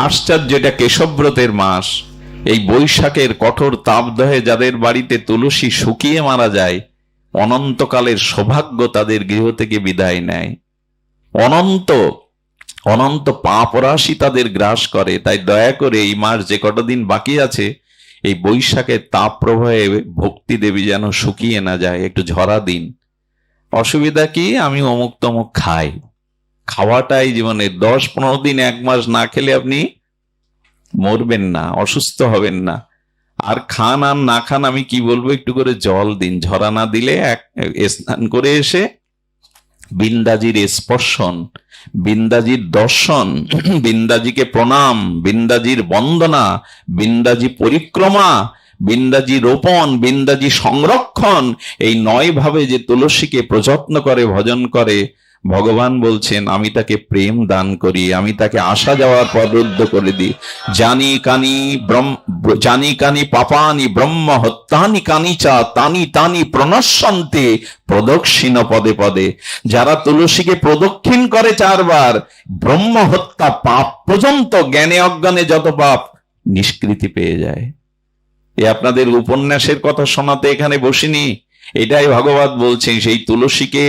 আশ্চর্য, এটা কেশবব্রতের মাস। এই বৈশাখের কঠোর তাপদহে যাদের বাড়িতে তুলসী শুকিয়ে মারা যায়, অনন্তকালের সৌভাগ্য তাদের গৃহ থেকে বিদায় নেয়। অনন্ত অনন্ত পাপ রাশি তাদের গ্রাস করে। তাই দয়া করে এই মাস যে কটা দিন বাকি আছে, এই বৈশাখের তাপ প্রবাহে ভক্তি দেবী যেন শুকিয়ে না যায়, একটু ঝরা দিন। অসুবিধা কি? আমি অমুক তমুক খাই, খাওয়াটাই জীবনে 10-15 দিন 1 মাস না খেলে আপনি মরবেন না, অসুস্থ হবেন না। আর খান আর না খান আমি কি বলবো, একটু করে জল দিন। ঝরা না দিলে স্নান করে এসে বিন্দাজির স্পর্শন, বিন্দাজির দর্শন, বিন্দাজিকে প্রণাম, বিন্দাজির বন্দনা, বিন্দাজি পরিক্রমা, বিন্দাজি রোপণ, বিন্দাজি সংরক্ষণ, এই 9 ভাবে যে তুলসীকে প্রযত্ন করে, ভজন করে, ভগবান বলছেন আমি তাকে প্রেম দান করি, আমি তাকে আসা যাওয়ার পথ রুদ্ধ করে দিই। জানি কানি পাপানি ব্রহ্ম হত্যানি কানি চা তানি তানি প্রণশ্যন্তে প্রদক্ষিণ পদে পদে। যারা তুলসীকে প্রদক্ষিণ করে 4 বার, ব্রহ্ম হত্যা পাপ পর্যন্ত, জ্ঞানে অজ্ঞানে যত পাপ, নিষ্কৃতি পেয়ে যায়। এ আপনাদের উপন্যাসের কথা শোনাতে এখানে বসিনি, এটাই ভগবান বলছেন। সেই তুলসীকে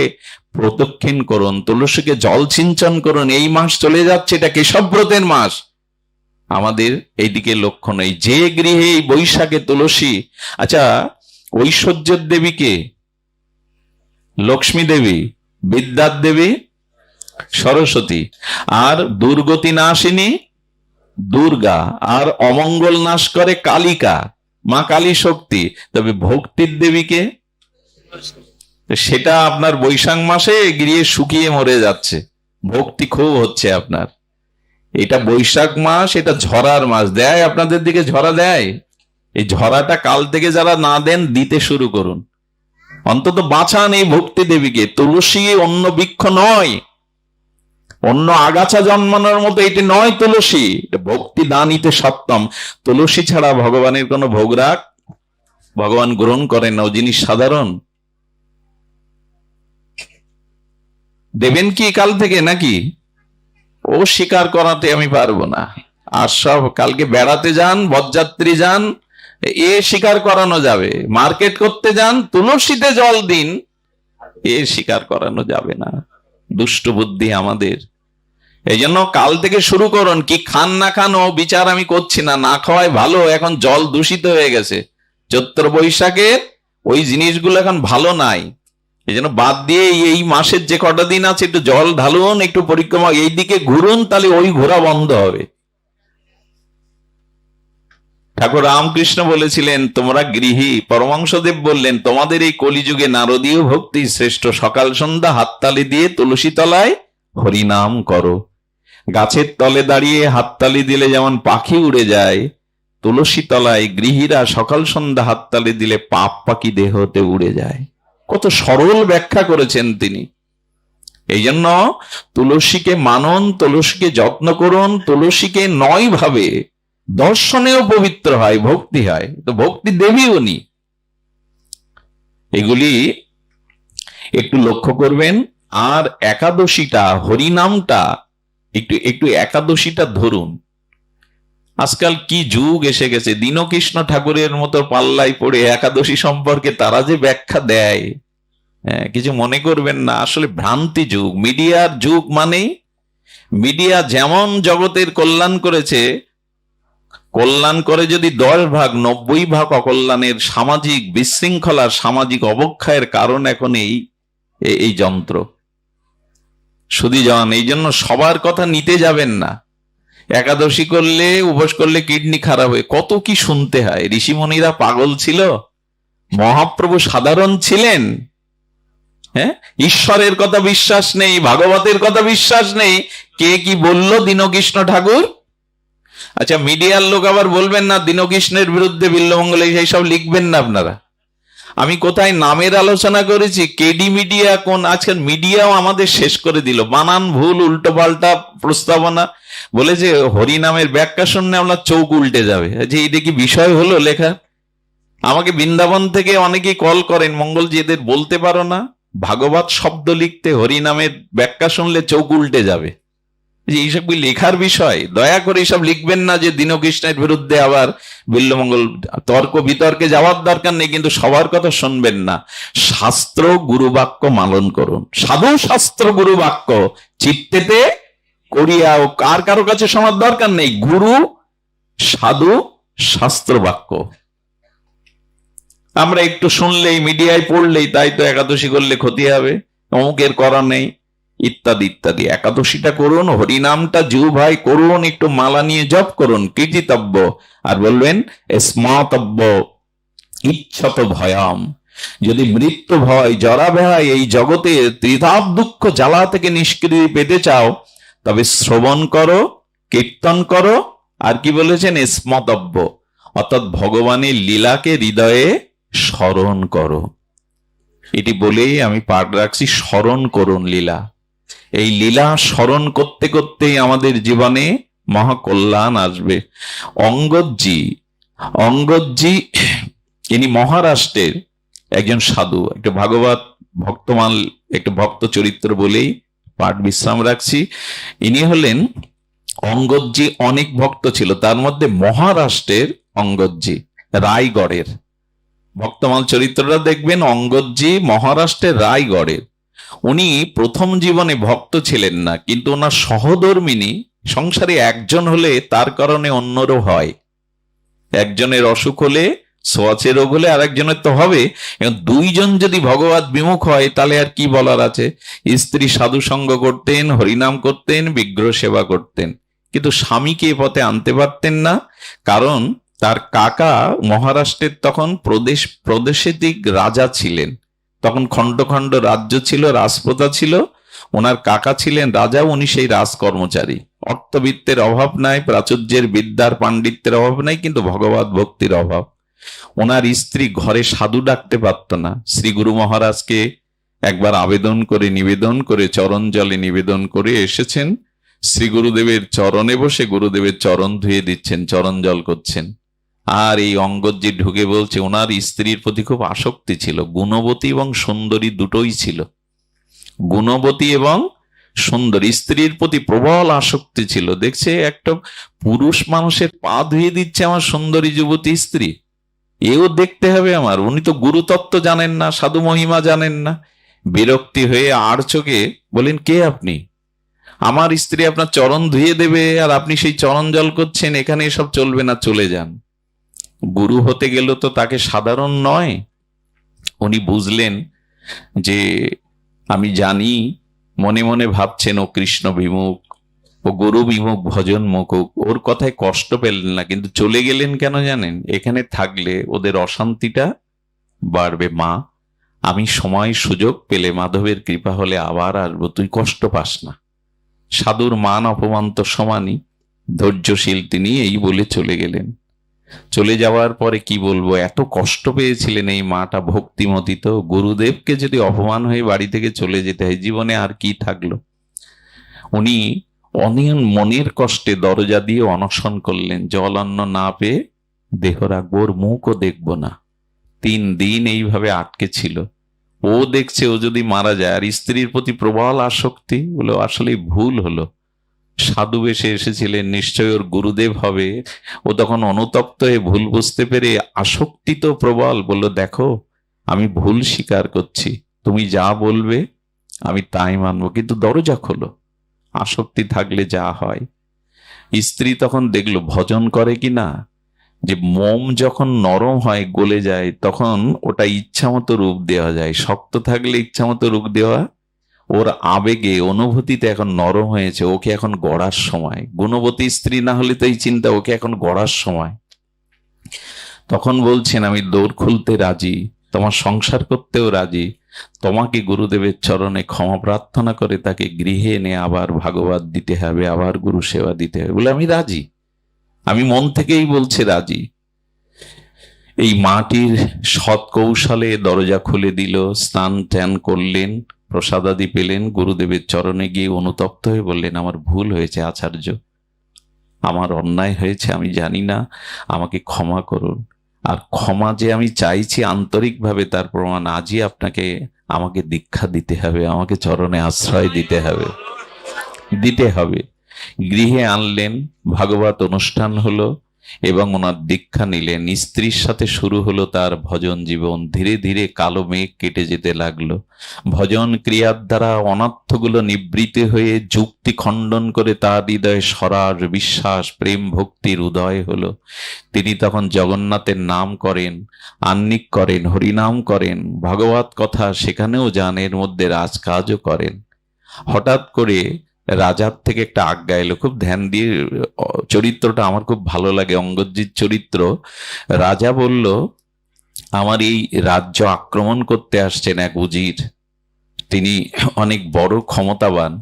প্রদক্ষিণ করুন, তুলসীকে জল সিঞ্চন করুন। এই মাস চলে যাচ্ছে, এটা কেশবব্রতের মাস। আমাদের এইদিকে লক্ষ্য নেই। যে গৃহে এই বৈশাখে তুলসী, আচ্ছা ঐশ্বর্যের দেবীকে লক্ষ্মী দেবী, বিদ্যার দেবী সরস্বতী, আর দুর্গতি নাশিনী দুর্গা, আর অমঙ্গল নাশ করে কালিকা, মা কালী শক্তি। তবে ভক্তির দেবীকে, সেটা আপনার বৈশাখ মাসে গিয়ে শুকিয়ে মরে যাচ্ছে। ভক্তি খুব হচ্ছে আপনার। এটা বৈশাখ মাস, এটা ঝরার মাস। দেয় আপনাদের দিকে ঝরা দেয়? এই ঝরাটা কাল থেকে যারা না দেন, দিতে শুরু করুন। অন্তত বাঁচান এই ভক্তি দেবীকে। তুলসী অন্য বৃক্ষ নয়, অন্য আগাছা জন্মানোর মতো এটি নয়। তুলসী ভক্তি দানিতে সপ্তম। তুলসী ছাড়া ভগবানের কোনো ভোগরাগ ভগবান গ্রহণ করেন না। ও জিনিস সাধারণ। দেবেন কি কাল থেকে নাকি? ও স্বীকার করাতে আমি পারবো না। আর সব কালকে বেড়াতে যান, বরযাত্রী যান, এ স্বীকার করানো যাবে। মার্কেট করতে যান, তুলসীতে জল দিন, এ স্বীকার করানো যাবে না। দুষ্ট বুদ্ধি আমাদের। এই জন্য কাল থেকে শুরু করুন। কি খান না খান ও বিচার আমি করছি না, না খাওয়াই ভালো। এখন জল দূষিত হয়ে গেছে। চৈত্র বৈশাখের ওই জিনিসগুলো এখন ভালো নাই। এই জন্য বাদ দিয়ে এই মাসের যে কটা দিন আছে, একটু জল ঢালুন, একটু পরিক্রমা এই দিকে ঘুরুন, তাহলে ওই ঘোরা বন্ধ হবে। ঠাকুর রামকৃষ্ণ বলেছিলেন তোমরা গৃহী। পরমাংশদেব বললেন তোমাদের এই কলিযুগে নারদীয় ভক্তি শ্রেষ্ঠ। সকাল সন্ধ্যা হাততালি দিয়ে তুলসী তলায় হরিনাম করো। গাছের তলে দাঁড়িয়ে হাততালি দিলে যেমন পাখি উড়ে যায়, তুলসী তলায় গৃহীরা সকাল সন্ধ্যা হাততালি দিলে পাপ পাখি দেহতে উড়ে যায়। কত সরল ব্যাখ্যা করেছেন তিনি। এই জন্য তুলসীকে মানুন, তুলসীকে যত্ন করুন। তুলসীকে 9 ভাবে দর্শনেও পবিত্র হয়, ভক্তি হয়। তো ভক্তি দেবী উনি। এগুলি একটু লক্ষ্য করবেন। আর একাদশীটা, হরিনামটা একটু একাদশীটা ধরুন। আজকাল কি যুগ এসে গেছে। দীনকৃষ্ণ ঠাকুরের মতো পাল্লাই পড়ে একাদশী সম্পর্কে তারা যে ব্যাখ্যা দেয়, কিছু মনে করবেন না। আসলে ভ্রান্তি যুগ, মিডিয়ার যুগ। মানেই মিডিয়া যেমন জগতের কল্যাণ করেছে, কল্যাণ করে যদি 10 ভাগ, 90 ভাগ অকল্যাণের, সামাজিক বিশৃঙ্খলার, সামাজিক অবক্ষয়ের কারণ এখন এই যন্ত্র। শুধু যান। এই জন্য সবার কথা নিতে যাবেন না। একাদশী করলে, উপোস করলে কিডনি খারাপ হয়ে কত কি শুনতে হয়। ঋষিমুনিরা পাগল ছিল? মহাপ্রভু সাধারণ ছিলেন? হ্যাঁ, ঈশ্বরের কথা বিশ্বাস নেই, ভাগবতের কথা বিশ্বাস নেই। কে কি বলল দীনকৃষ্ণ ঠাকুর? আচ্ছা, মিডিয়ার লোক আবার বলবেন না দীনকৃষ্ণের বিরুদ্ধে বিল্লমঙ্গল এই সব লিখবেন না আপনারা। আমি কোথায় নামের আলোচনা করেছি? কেডি মিডিয়া কোন? আজকাল মিডিয়াও আমাদের শেষ করে দিল। বানান ভুল, উল্টো পাল্টা প্রস্তাবনা। বলেছে হরিনামের ব্যাখ্যা শুনলে আপনার চোখ উল্টে যাবে। যে এটা কি বিষয় হলো লেখা? আমাকে বৃন্দাবন থেকে অনেকেই কল করেন, মঙ্গলজি এদের বলতে পারো না ভাগবত শব্দ লিখতে? হরিনামের ব্যাখ্যা শুনলে চোখ উল্টে যাবে। যে এইসব কি লেখার বিষয়? দয়া করে এইসব লিখবেন না যে দীনকৃষ্ণের বিরুদ্ধে আবার বিল্লমঙ্গল। তর্ক বিতর্কে যাওয়ার দরকার নেই, কিন্তু সবার কথা শুনবেন না। শাস্ত্র গুরুবাক্য পালন করুন। সাধু শাস্ত্র গুরুবাক্য চিত্তেতে করিয়া, ও কার কারো কাছে শোনার দরকার নেই। গুরু সাধু শাস্ত্র বাক্য আমরা একটু শুনলেই, মিডিয়ায় পড়লেই, তাই তো একাদশী করলে ক্ষতি হবে, অমুকের করা নেই, ইত্যাদি ইত্যাদি। একাদশীটা করুন, হরিনামটা ভাই করুন, একটু মালা নিয়ে জপ করুন, কীর্তিতব্য। আর বলবেন স্মাতব্য ইচ্ছত ভয়াম। যদি মৃত্যু ভয়, জরা ভয়, এই জগতে ত্রিতাপ দুঃখ জ্বালা থেকে নিষ্কৃতি পেতে চাও, তবে শ্রবণ করো, কীর্তন করো, আর কি বলেছেন? স্মতব্য, অর্থাৎ ভগবানের লীলাকে হৃদয়ে স্মরণ করো। এটি বলেই আমি পাঠ রাখছি, স্মরণ করুন লীলা। এই লীলা স্মরণ করতে করতেই আমাদের জীবনে মহাকল্যাণ আসবে। অঙ্গদজি ইনি মহারাষ্ট্রের একজন সাধু, একটা ভাগবত ভক্তমাল, একটা ভক্ত চরিত্র বলেই পাঠ বিশ্রাম রাখছি। ইনি হলেন অঙ্গদজি। অনেক ভক্ত ছিল, তার মধ্যে মহারাষ্ট্রের অঙ্গদজি, রায়গড়ের। ভক্তমাল চরিত্রটা দেখবেন, অঙ্গদজি মহারাষ্ট্রের রায়গড়ের। উনি প্রথম জীবনে ভক্ত ছিলেন না, কিন্তু ওনার সহধর্মিনী, সংসারে একজন হলে তার কারণে অন্যরও হয়। একজনের অসুখ হলে, ছোঁয়াচে রোগ হলে আর একজনের তো হবে। দুইজন যদি ভগবত বিমুখ হয়, তাহলে আর কি বলার আছে? স্ত্রী সাধু সঙ্গ করতেন, হরিনাম করতেন, বিগ্রহ সেবা করতেন, কিন্তু স্বামীকে এ পথে আনতে পারতেন না। কারণ তার কাকা মহারাষ্ট্রের তখন প্রদেশিক রাজা ছিলেন। তখন খণ্ড খণ্ড রাজ্য ছিল, রাজপ্রথা ছিল। ওনার কাকা ছিলেন রাজা, উনি সেই রাজকর্মচারী। অর্থবিত্তের অভাব নাই, প্রাচুর্যের বিদ্যার পাণ্ডিত্যের অভাব নাই, কিন্তু ভগবত ভক্তির অভাব। ওনার স্ত্রী ঘরে সাধু ডাকতে পারত না। শ্রী গুরু মহারাজকে একবার নিবেদন করে চরণ জলে নিবেদন করে এসেছেন। শ্রী গুরুদেবের চরণে বসে গুরুদেবের চরণ ধুয়ে দিচ্ছেন, চরণ জল করছেন। আর এই অঙ্গদজি ঢুকে বলছে, ওনার স্ত্রীর প্রতি খুব আসক্তি ছিল, গুণবতী এবং সুন্দরী দুটোই ছিল। গুণবতী এবং সুন্দরী, স্ত্রীর প্রতি প্রবল আসক্তি ছিল। দেখছে একটা পুরুষ মানুষের পা ধুয়ে দিচ্ছে আমার সুন্দরী যুবতী স্ত্রী, এও দেখতে হবে আমার। উনি তো গুরুতত্ত্ব জানেন না, সাধু মহিমা জানেন না। বিরক্তি হয়ে আর চোখে বলেন, কে আপনি? আমার স্ত্রী আপনার চরণ ধুয়ে দেবে আর আপনি সেই চরণ জল করছেন, এখানে এসব চলবে না, চলে যান। গুরু হতে গেল তো তাকে সাধারণ নয়। উনি বুঝলেন যে আমি জানি মনে মনে ভাবছেন ও কৃষ্ণ বিমুখ, ও গুরু বিমুখ, ভজন মুখ। ওর কথায় কষ্ট পেলেন না, কিন্তু চলে গেলেন কেন জানেন? এখানে থাকলে ওদের অশান্তিটা বাড়বে। মা, আমি সময় সুযোগ পেলে, মাধবের কৃপা হলে আবার আসবো, তুই কষ্ট পাস না। সাধুর মান অপমান তো সমানই, ধৈর্যশীল তিনি, এই বলে চলে গেলেন। চলে যাওয়ার পরে কি বলবো, এত কষ্ট পেয়েছিলেন এই মাটা, ভক্তিমতী। তো গুরুদেবকে যদি অপমান হয়ে বাড়ি থেকে চলে যেতে হয়, জীবনে আর কি থাকলো? উনি অনেক মনের কষ্টে দরজা দিয়ে অনশন করলেন, জল অন্ন না পেয়ে দেহ রাখবো, ওর মুখও দেখবো না। 3 দিন এইভাবে আটকে ছিল। ও দেখছে ও যদি মারা যায়, আর স্ত্রীর প্রতি প্রবল আসক্তি। বলে আসলে ভুল হলো, সাধু বেশে এসেছিলেন, নিশ্চয় ওর গুরুদেব হবে। ও তখন অনুতপ্ত হয়ে ভুল বুঝতে পেরে, আসক্তি তো প্রবল, বলল, দেখো আমি ভুল স্বীকার করছি, তুমি যা বলবে আমি তাই মানবো, কিন্তু দরজা খোলো। আসক্তি থাকলে যা হয়। স্ত্রী তখন দেখলো ভজন করে কিনা, যে মোম যখন নরম হয়, গলে যায়, তখন ওটা ইচ্ছা মতো রূপ দেওয়া যায়। শক্ত থাকলে ইচ্ছা মতো রূপ দেওয়া। ওর আবেগে, অনুভূতিতে এখন নরম হয়েছে, ওকে এখন গড়ার সময়। গুণবতী স্ত্রী না হলে তো এই চিন্তা, ওকে এখন গড়ার সময়। তখন বলছেন, আমি দৌড় খুলতে রাজি, তোমার সংসার করতেও রাজি, তোমাকে গুরুদেবের চরণে ক্ষমা প্রার্থনা করে তাকে গৃহে এনে আবার ভাগবত দিতে হবে, আবার গুরু সেবা দিতে হবে। বলে, আমি রাজি, আমি মন থেকেই বলছি রাজি। এই মাটির সৎ কৌশলে দরজা খুলে দিল, স্নান ট্যান করলেন, প্রসাদাদি পেলেন, গুরুদেবের চরণে গিয়ে অনুতপ্ত হয়ে বললেন, আমার ভুল হয়েছে আচার্য, আমার অন্যায় হয়েছে, আমি জানি না, আমাকে ক্ষমা করুন। আর ক্ষমা যে আমি চাইছি আন্তরিকভাবে, তার প্রমাণ আজই আমাকে দীক্ষা দিতে হবে, আমাকে চরণে আশ্রয় দিতে হবে। গৃহে আনলেন, ভাগবত অনুষ্ঠান হলো এবং ওনার দীক্ষা নিলেন। স্ত্রীর সাথে শুরু হলো তার ভজন জীবন। ধীরে ধীরে কালো মেঘ কেটে যেতে লাগলো। ভজন ক্রিয়ার দ্বারা অনর্থগুলো নিবৃত্তি হয়ে যুক্তি খণ্ডন করে তার হৃদয়ে সরার বিশ্বাস, প্রেম, ভক্তির উদয় হলো। তিনি তখন জগন্নাথের নাম করেন, আহ্নিক করেন, হরিনাম করেন, ভাগবত কথা সেখানেও যান, এর মধ্যে রাজকাজও করেন। হঠাৎ করে রাজার থেকে একটা আজ্ঞা এলো, খুব ধ্যান দিয়ে চরিত্রটা আমার খুব ভালো লাগে, অঙ্গদজির চরিত্র। রাজা বলল, আমার এই রাজ্য আক্রমণ করতে আসছেন এক উজির, তিনি অনেক বড় ক্ষমতাবান,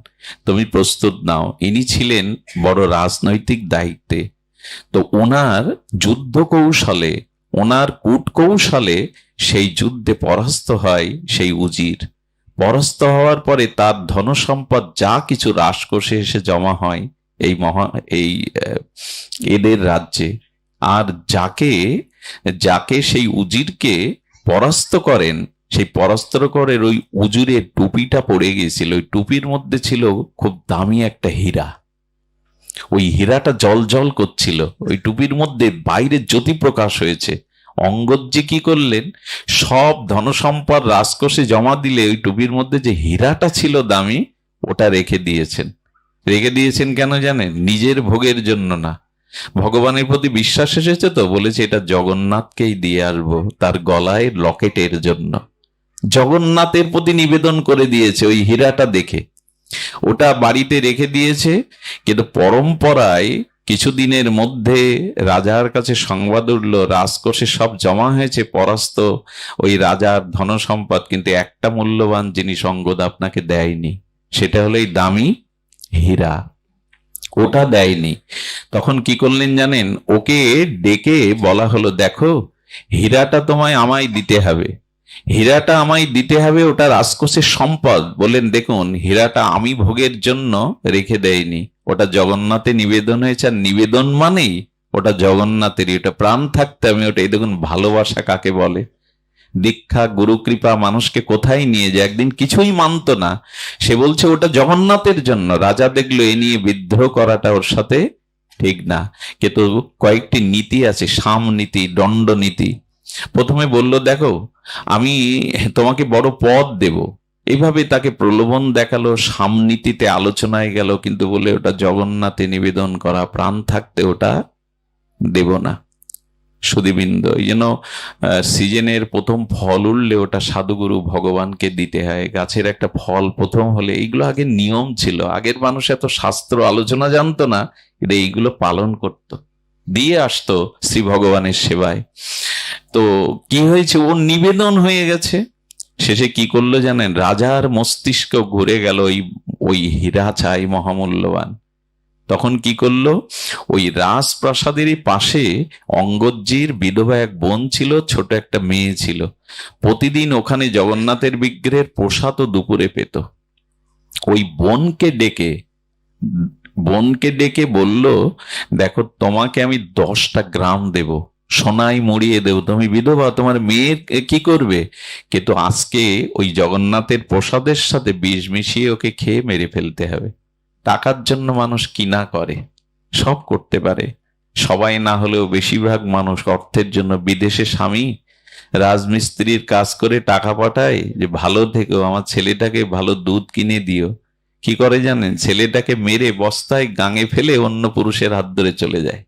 তুমি প্রস্তুত নাও। ইনি ছিলেন বড় রাজনৈতিক দায়িত্বে। তো ওনার যুদ্ধ কৌশলে, ওনার কূট কৌশলে সেই যুদ্ধে পরাস্ত হয় সেই উজির। পরাস্ত হওয়ার পরে তার ধনসম্পদ যা কিছু রাজকোষে এসে জমা হয় এই এদের রাজ্যে। আর যাকে যাকে সেই উজিরকে পরাস্ত করেন, সেই পরাস্ত করের ওই উজিরের টুপিটা পড়ে গিয়েছিল। ওই টুপির মধ্যে ছিল খুব দামি একটা হীরা। ওই হীরাটা জল জল করছিল, ওই টুপির মধ্যে বাইরে জ্যোতি প্রকাশ হয়েছে। অঙ্গদজি কি করলেন, সব ধনসম্পদ রাজকোষে জমা দিলে ওই টুপির মধ্যে যে হীরাটা ছিল দামি, ওটা রেখে দিয়েছেন। রেখে দিয়েছেন কেন জানেন? নিজের ভোগের জন্য না, ভগবানের প্রতি বিশ্বাস এসেছে তো, বলেছে এটা জগন্নাথকেই দিয়ে আসবো, তার গলায় লকেটের জন্য। জগন্নাথের প্রতি নিবেদন করে দিয়েছে ওই হীরাটা দেখে, ওটা বাড়িতে রেখে দিয়েছে। কিন্তু পরম্পরায় কিছুদিনের মধ্যে রাজার কাছে সংবাদ উঠল, রাজকোষে সব জমা হয়েছে, পরাস্ত ওই রাজার ধনসম্পদ, কিন্তু একটা মূল্যবান জিনিস অঙ্গদ আপনাকে দেয়নি, সেটা হলো এই দামি হীরা, ওটা দেয়নি। তখন কি করলেন জানেন? ওকে ডেকে বলা হলো, দেখো হীরাটা তোমায় আমায় দিতে হবে, হীরাটা আমায় দিতে হবে, ওটা রাজকোষের সম্পদ। বললেন, দেখুন হীরাটা আমি ভোগের জন্য রেখে দেয়নি, ওটা জগন্নাথে নিবেদন হয়েছে, আর নিবেদন মানেই ওটা জগন্নাথেরই, ওটা প্রাণ থাকতে আমি ওটা, এই দেখুন ভালোবাসা কাকে বলে। দীক্ষা, গুরু কৃপা মানুষকে কোথায় নিয়ে যায়। একদিন কিছুই মানতো না, সে বলছে ওটা জগন্নাথের জন্য। রাজা দেখলো এ নিয়ে বিদ্রোহ করাটা ওর সাথে ঠিক না, কিন্তু কয়েকটি নীতি আছে, সাম নীতি, দণ্ড নীতি। প্রথমে বলল, দেখো আমি তোমাকে বড় পদ দেব, এইভাবে তাকে প্রলোভন দেখালো, সামনীতিতে আলোচনায় গেল, কিন্তু বলে ওটা জগন্নাথে নিবেদন করা, প্রাণ থাকতে ওটা দেব না। সুধীবৃন্দ, এই জন্য সিজনের প্রথম ফল উঠলে ওটা সাধুগুরু ভগবানকে দিতে হয়। গাছের একটা ফল প্রথম হলে, এইগুলো আগে নিয়ম ছিল, আগের মানুষ এত শাস্ত্র আলোচনা জানতো না, কিন্তু এইগুলো পালন করত, দিয়ে আসতো শ্রী ভগবানের সেবায়। তো কি হয়েছে, ওর নিবেদন হয়ে গেছে। শেষে কি করলো জানেন? রাজার মস্তিষ্ক ঘুরে গেল, ওই হীরা চাই মহামূল্যবান। তখন কি করলো, ওই রাজপ্রাসাদেরই পাশে অঙ্গদজির বিধবা এক বোন ছিল, ছোট একটা মেয়ে ছিল। প্রতিদিন ওখানে জগন্নাথের বিগ্রহের প্রসাদ দুপুরে পেত। ওই বোনকে ডেকে বলল, দেখো তোমাকে আমি 10টা গ্রাম দেব, সোনায় মুড়িয়ে দেব, তুমি বিধবা, তোমার মেয়ে কি করবে? কিন্তু আজকে ওই জগন্নাথের প্রসাদের সাথে বিষ মিশিয়ে ওকে খেয়ে মেরে ফেলতে হবে। টাকার জন্য মানুষ কি না করে, সব করতে পারে। সবাই না হলেও বেশিরভাগ মানুষ অর্থের জন্য বিদেশে স্বামী রাজমিস্ত্রির কাজ করে টাকা পাঠায়, যে ভালো থেকো, আমার ছেলেটাকে ভালো দুধ কিনে দিও। কি করে জানেন? ছেলেটাকে মেরে বস্তায় গাঙে ফেলে অন্য পুরুষের হাত ধরে চলে যায়।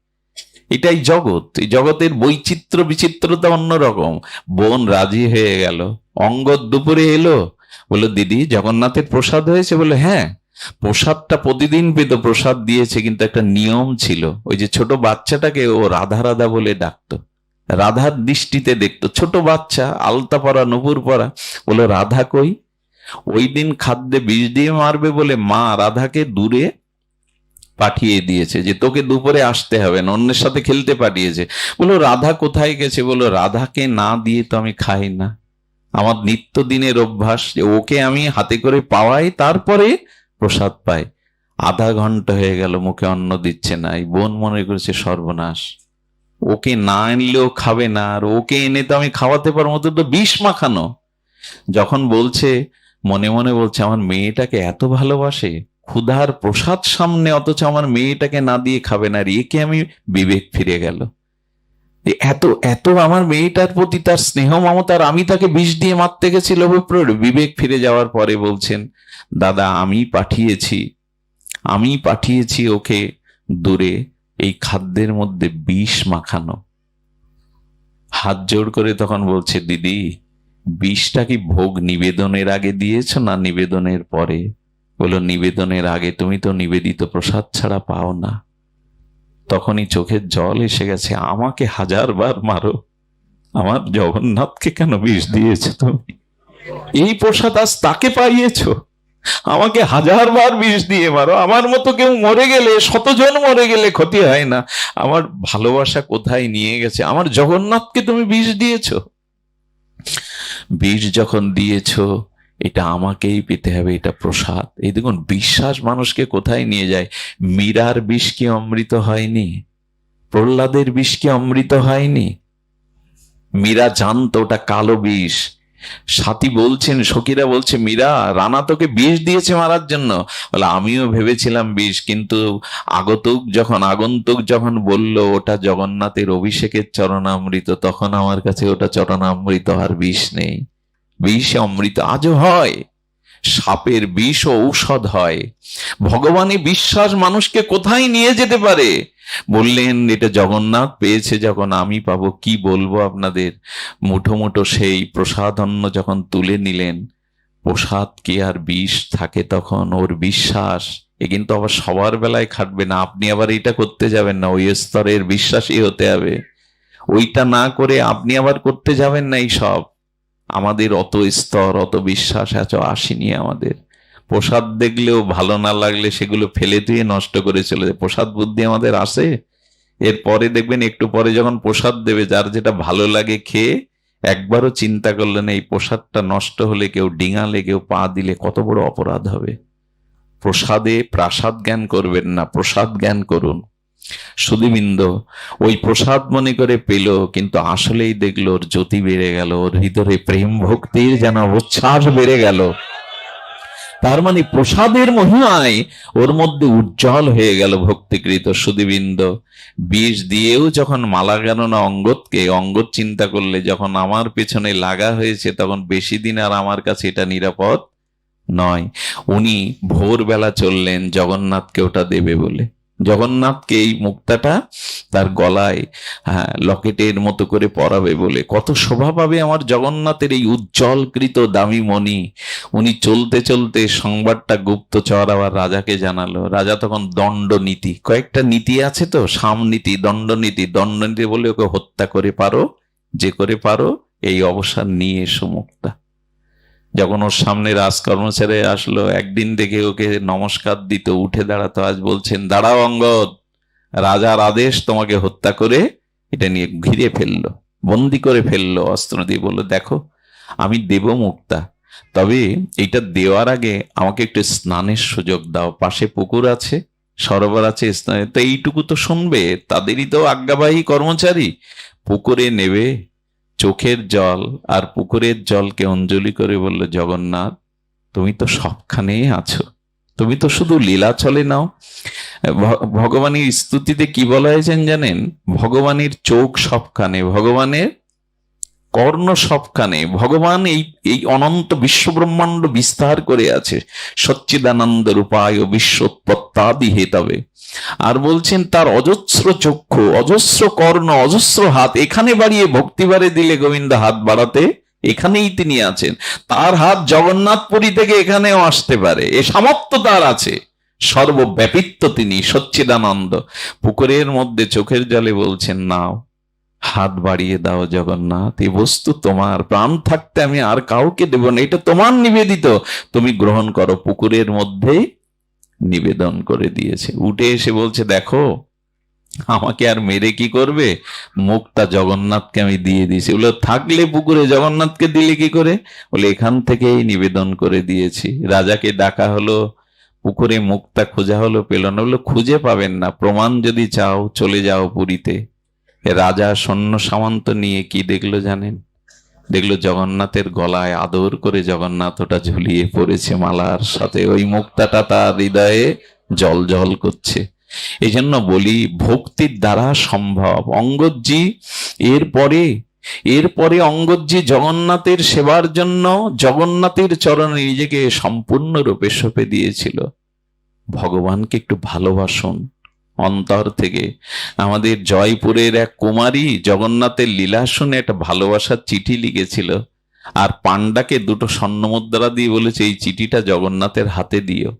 এটাই জগৎ, এই জগতের বৈচিত্র্য বিচিত্রতা অন্যরকম। বোন রাজি হয়ে গেল। অঙ্গদ দুপুরে এলো, বললো, দিদি জগন্নাথের প্রসাদ হয়েছে? বলে, হ্যাঁ। প্রসাদটা প্রতিদিন পেত, প্রসাদ দিয়েছে, কিন্তু একটা নিয়ম ছিল। ওই যে ছোট বাচ্চাটাকে ও রাধা রাধা বলে ডাকতো, রাধার দৃষ্টিতে দেখতো। ছোট বাচ্চা, আলতা পরা, নুপুর পরা, বললো রাধা কই? ওই দিন খাদ্যে বিষ দিয়ে মারবে বলে মা রাধাকে দূরে পাঠিয়ে দিয়েছে, যে তোকে দুপুরে আসতে হবে না, অন্যের সাথে খেলতে পাঠিয়েছে। বললো রাধা কোথায় গেছে? বললো রাধাকে না দিয়ে তো আমি খাই না, আমার নিত্যদিনের অভ্যাস যে ওকে আমি হাতে করে পাওয়াই, তারপরে প্রসাদ পাই। আধা ঘন্টা হয়ে গেল, মুখে অন্ন দিচ্ছে না। এই বোন মনে করেছে সর্বনাশ, ওকে না আনলেও খাবে না, আর ওকে এনে তো আমি খাওয়াতে পারবো, তো বিষ মাখানো। যখন বলছে, মনে মনে বলছে, আমার মেয়েটাকে এত ভালোবাসে, ক্ষুধার প্রসাদ সামনে, অথচ আমার মেয়েটাকে না দিয়ে খাবে না, একে আমি বিবেক ফিরে গেল। এত এত আমার মেয়েটার প্রতি তার স্নেহ মমতার, আমি তাকে বিষ দিয়ে মারতে গেছি লোভে পড়ে। বিবেক ফিরে যাওয়ার পরে বলছেন, দাদা আমি পাঠিয়েছি ওকে দূরে এই খাদ্যের মধ্যে বিষ মাখানো। হাত জোড় করে তখন বলছে, দিদি বিষটা কি ভোগ নিবেদনের আগে দিয়েছ না নিবেদনের পরে? বলল, নিবেদনের আগে, তুমি তো নিবেদিত প্রসাদ ছাড়া পাও না। তখনই চোখের জল এসে গেছে। আমাকে 1000 বার মারো, আমার জগন্নাথকে কেন বিষ দিয়েছ তুমি? এই প্রসাদ আজ তাকে পাইয়েছ, আমাকে 1000 বার বিষ দিয়ে মারো। আমার মতো কেউ মরে গেলে, 100 জন মরে গেলে ক্ষতি হয় না, আমার ভালোবাসা কোথায় নিয়ে গেছে? আমার জগন্নাথকে তুমি বিষ দিয়েছ। বিষ যখন দিয়েছ, এটা আমাকেই পেতে হবে, এটা প্রসাদ। এই দেখুন বিশ্বাস মানুষকে কোথায় নিয়ে যায়। মীরার বিষ কি অমৃত হয়নি? প্রহ্লাদের বিষ কি অমৃত হয়নি? মীরা জানতো ওটা কালো বিষ। সাথী বলছেন, সখীরা বলছে, মীরা, রানা তোকে বিষ দিয়েছে মারার জন্য। বলে, আমিও ভেবেছিলাম বিষ, কিন্তু আগন্তুক যখন বলল ওটা জগন্নাথের অভিষেকের চরণামৃত, তখন আমার কাছে ওটা চরণামৃত আর বিষ নেই। বিষ অমৃত আজও হয়, সাপের বিষ ও ঔষধ হয়। ভগবানের বিশ্বাস মানুষকে কোথায় নিয়ে যেতে পারে। বললেন, এটা জগন্নাথ পেয়েছে, যখন আমি পাবো কি বলবো আপনাদের। মুঠো মুঠো সেই প্রসাদন্ন যখন তুলে নিলেন, প্রসাদ কি আর বিষ থাকে তখন? ওর বিশ্বাস। এ কিন্তু আবার সবার বেলায় খাটবে না। আপনি আবার এটা করতে যাবেন না, ওই স্তরের বিশ্বাসী হতে হবে। ওইটা না করে আপনি আবার করতে যাবেন না। এই সব আমাদের অত স্তর, অত বিশ্বাস এত আসেনি আমাদের। প্রসাদ দেখলেও ভালো না লাগলে সেগুলো ফেলে দিয়ে নষ্ট করে চলে যায়। প্রসাদ বুদ্ধি আমাদের আসে। এরপরে দেখবেন একটু পরে যখন প্রসাদ দেবে, যার যেটা ভালো লাগে খেয়ে, একবারও চিন্তা করলেন এই প্রসাদটা নষ্ট হলে, কেউ ডিঙালে, কেউ পা দিলে কত বড় অপরাধ হবে। প্রসাদে প্রাসাদ জ্ঞান করবেন না, প্রসাদ জ্ঞান করুন। সুধীবৃন্দ ওই প্রসাদ মনে করে পেল, কিন্তু আসলেই দেখলো ওর জ্যোতি বেড়ে গেল, ওর ভিতরে প্রেম ভক্তির যেন উচ্ছ্বাস বেড়ে গেল। তার মানে প্রসাদের মহিমায় ওর মধ্যে উজ্জ্বল হয়ে গেল ভক্তিকৃত। সুধীবৃন্দ বিষ দিয়েও যখন মালা গেল না অঙ্গদকে, অঙ্গদ চিন্তা করলে, যখন আমার পেছনে লাগা হয়েছে, তখন বেশি দিন আর আমার কাছে এটা নিরাপদ নয়। উনি ভোরবেলা চললেন জগন্নাথকে ওটা দেবে বলে। জগন্নাথকে এই মুক্তাটা তার গলায় লকেটের মতো করে পরাবে বলে। কত শোভা পাবে আমার জগন্নাথের এই উজ্জ্বলকৃত দামি মণি। উনি চলতে চলতে সংবাদটা গুপ্তচর আবার রাজাকে জানালো। রাজা তখন দণ্ডনীতি, কয়েকটা নীতি আছে তো, সামনীতি, দণ্ডনীতি। দণ্ডনীতি বলে ওকে হত্যা করে পারো, যে করে পারো এই অবসর নিয়ে এসো মুক্তা। যখন ওর সামনে রাজকর্মচারী আসলো, একদিন দেখে ওকে নমস্কার দিত, উঠে দাঁড়াতো, আজ বলছেন, দাঁড়াও অঙ্গদ, রাজার আদেশ, তোমাকে হত্যা করে এটা নিয়ে ঘিরে ফেললো, বন্দি করে ফেললো অস্ত্র দিয়ে। বললো, দেখো আমি দেব মুক্তা, তবে এইটা দেওয়ার আগে আমাকে একটু স্নানের সুযোগ দাও। পাশে পুকুর আছে, সরোবর আছে, স্নান, তো এইটুকু তো শুনবে, তাদেরই তো আজ্ঞাবাহী কর্মচারী। পুকুরে নেবে চোখের জল আর পুকুরের জলকে অঞ্জলি করে বলল, জগন্নাথ তুমি তো সবখানেই আছো, তুমি তো শুধু লীলাচলে নাও। ভগবানের স্তুতিতে কি বলা হয়েছেন জানেন? ভগবানের চোখ সবখানে, ভগবানের কর্ণ সবখানে, ভগবান এই অনন্ত বিশ্ব ব্রহ্মাণ্ড বিস্তার করে আছে। সচ্চিদানন্দ রূপায় বিশ্বোৎপত্তাদি হেতবে। আর বলছেন তার অজস্র চক্ষু, অজস্র কর্ণ, অজস্র হাত। এখানে বাড়িয়ে ভক্তিবারে দিলে গোবিন্দ হাত বাড়াতে এখানেই তিনি আছেন। তার হাত জগন্নাথপুরী থেকে এখানেও আসতে পারে, এ সামর্থ্য তার আছে। সর্বব্যাপিত্ব তিনি, সচ্চিদানন্দ। পুকুরের মধ্যে চোখের জলে বলছেন, নাও, হাত বাড়িয়ে দাও জগন্নাথ, এই বস্তু তোমার, প্রাণ থাকতে আমি আর কাউকে দেব না, এটা তোমার নিবেদিত, তুমি গ্রহণ করো। পুকুরের মধ্যে নিবেদন করে দিয়েছে। উঠে এসে বলছে, দেখো আমাকে আর মেরে কি করবে, মুক্তা জগন্নাথকে আমি দিয়ে দিয়েছি। বলে, থাকলে পুকুরে জগন্নাথকে দিলে কি করে? বলে, এখান থেকেই নিবেদন করে দিয়েছি। রাজাকে ডাকা হলো, পুকুরে মুক্তা খোঁজা হলো, পেল না। বললো, খুঁজে পাবেন না, প্রমাণ যদি চাও চলে যাও পুরীতে। রাজা সৈন্য সামন্ত নিয়ে কি দেখলো জানেন? দেখলো জগন্নাথের গলায় আদর করে জগন্নাথ ওটা ঝুলিয়ে পড়েছে মালার সাথে, ওই মুক্তাটা তার হৃদয়ে জল জল করছে। এই জন্য বলি ভক্তির দ্বারা সম্ভব। অঙ্গদজি এরপরে অঙ্গদজি জগন্নাথের সেবার জন্য জগন্নাথের চরণে নিজেকে সম্পূর্ণরূপে সঁপে দিয়েছিল। ভগবানকে একটু ভালোবাসুন অন্তর থেকে। আমাদের জয়পুরের এক কুমারী জগন্নাথের লীলা শুনে একটা ভালোবাসার চিঠি লিখেছিল, আর পান্ডাকে 2টো স্বর্ণমুদ্রা দিয়ে বলেছে এই চিঠিটা জগন্নাথের হাতে দিও।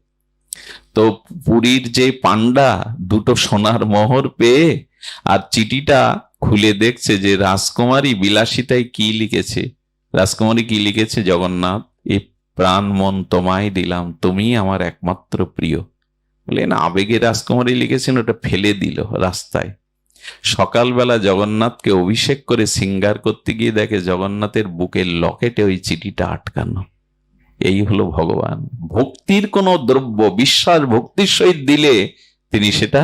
তো পুরীর যে পান্ডা 2টো সোনার মোহর পেয়ে আর চিঠিটা খুলে দেখছে যে রাজকুমারী বিলাসিতায় কি লিখেছে। রাজকুমারী কি লিখেছে, জগন্নাথ এই প্রাণ মন তোমায় দিলাম, তুমি আমার একমাত্র প্রিয়। বলেন আবেগে রাজকুমারী লিখেছেন, ওটা ফেলে দিল রাস্তায়। সকালবেলা জগন্নাথকে অভিষেক করে সিঙ্গার করতে গিয়ে দেখে জগন্নাথের বুকের লকেটে ওই চিঠিটা আটকানো। এই হলো ভগবান। ভক্তির কোন দ্রব্য বিশ্বাস ভক্তির সহিত দিলে তিনি সেটা,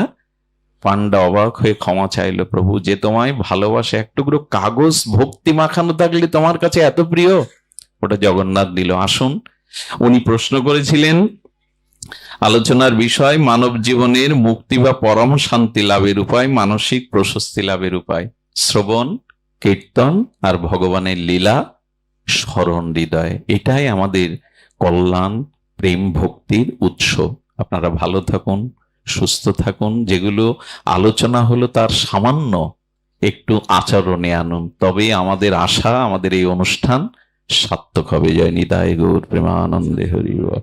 পান্ডা অবাক হয়ে ক্ষমা চাইলো, প্রভু যে তোমায় ভালোবাসে, এক টুকরো কাগজ ভক্তি মাখানো থাকলে তোমার কাছে এত প্রিয়, ওটা জগন্নাথ দিল। আসুন, উনি প্রশ্ন করেছিলেন আলোচনার বিষয় মানব জীবনের মুক্তি বা পরম শান্তি লাভের উপায়, মানসিক প্রশস্তি লাভের উপায়, শ্রবণ কীর্তন আর ভগবানের লীলা স্মরণ হৃদয়। এটাই আমাদের কল্যাণ প্রেম ভক্তির উৎস। আপনারা ভালো থাকুন, সুস্থ থাকুন। যেগুলো আলোচনা হলো তার সামান্য একটু আচরণে আনুন, তবে আমাদের আশা আমাদের এই অনুষ্ঠান সার্থক হবে। জয় নিতাই গৌর প্রেমানন্দে হরি বল।